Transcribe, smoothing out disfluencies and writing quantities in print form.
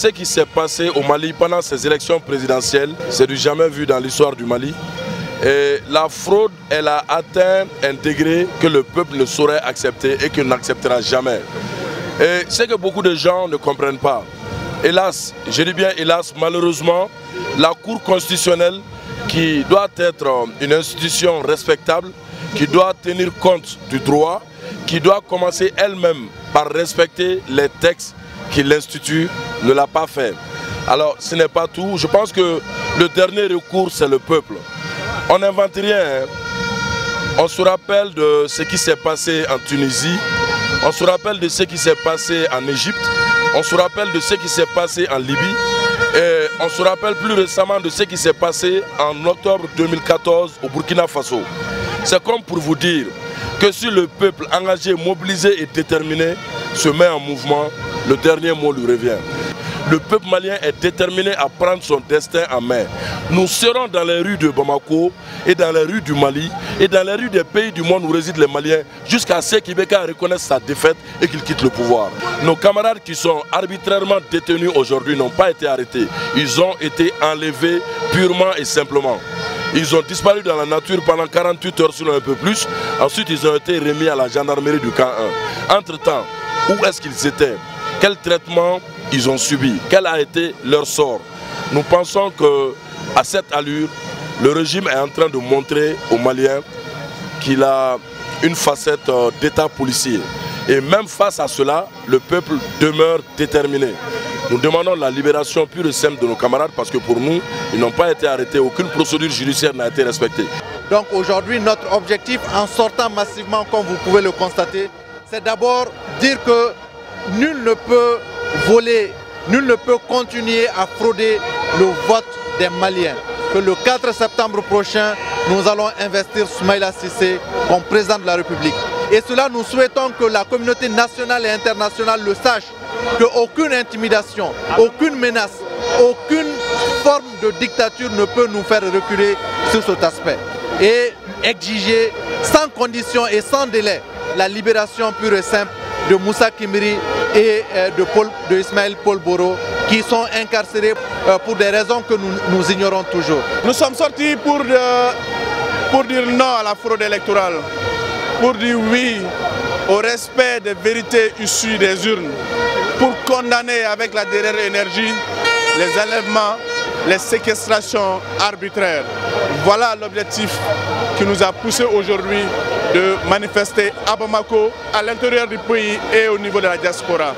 ce qui s'est passé au Mali pendant ces élections présidentielles, c'est du jamais vu dans l'histoire du Mali. Et la fraude, elle a atteint un degré que le peuple ne saurait accepter et qu'il n'acceptera jamais. Et c'est que beaucoup de gens ne comprennent pas. Hélas, je dis bien hélas, malheureusement, la Cour constitutionnelle, qui doit être une institution respectable, qui doit tenir compte du droit, qui doit commencer elle-même par respecter les textes qui l'instituent, ne l'a pas fait. Alors ce n'est pas tout. Je pense que le dernier recours, c'est le peuple. On n'invente rien. Hein. On se rappelle de ce qui s'est passé en Tunisie, on se rappelle de ce qui s'est passé en Égypte, on se rappelle de ce qui s'est passé en Libye, et on se rappelle plus récemment de ce qui s'est passé en octobre 2014 au Burkina Faso. C'est comme pour vous dire que si le peuple engagé, mobilisé et déterminé se met en mouvement, le dernier mot lui revient. Le peuple malien est déterminé à prendre son destin en main. Nous serons dans les rues de Bamako et dans les rues du Mali et dans les rues des pays du monde où résident les Maliens jusqu'à ce qu'Ibeka reconnaisse sa défaite et qu'il quitte le pouvoir. Nos camarades qui sont arbitrairement détenus aujourd'hui n'ont pas été arrêtés. Ils ont été enlevés purement et simplement. Ils ont disparu dans la nature pendant 48 heures, sinon un peu plus. Ensuite, ils ont été remis à la gendarmerie du camp 1. Entre-temps, où est-ce qu'ils étaient? Quel traitement ils ont subi? Quel a été leur sort? Nous pensons qu'à cette allure, le régime est en train de montrer aux Maliens qu'il a une facette d'état policier. Et même face à cela, le peuple demeure déterminé. Nous demandons la libération pure et simple de nos camarades parce que pour nous, ils n'ont pas été arrêtés, aucune procédure judiciaire n'a été respectée. Donc aujourd'hui, notre objectif en sortant massivement, comme vous pouvez le constater, c'est d'abord dire que nul ne peut voler, nul ne peut continuer à frauder le vote des Maliens. Que le 4 septembre prochain, nous allons investir Soumaïla Cissé comme président de la République. Et cela, nous souhaitons que la communauté nationale et internationale le sache, qu'aucune intimidation, aucune menace, aucune forme de dictature ne peut nous faire reculer sur cet aspect. Et exiger sans condition et sans délai la libération pure et simple de Moussa Kimiri et de Ismaël Paul Boro qui sont incarcérés pour des raisons que nous ignorons toujours. Nous sommes sortis pour dire non à la fraude électorale, pour dire oui au respect des vérités issues des urnes, pour condamner avec la dernière énergie les enlèvements, les séquestrations arbitraires. Voilà l'objectif qui nous a poussé aujourd'hui de manifester à Bamako, à l'intérieur du pays et au niveau de la diaspora.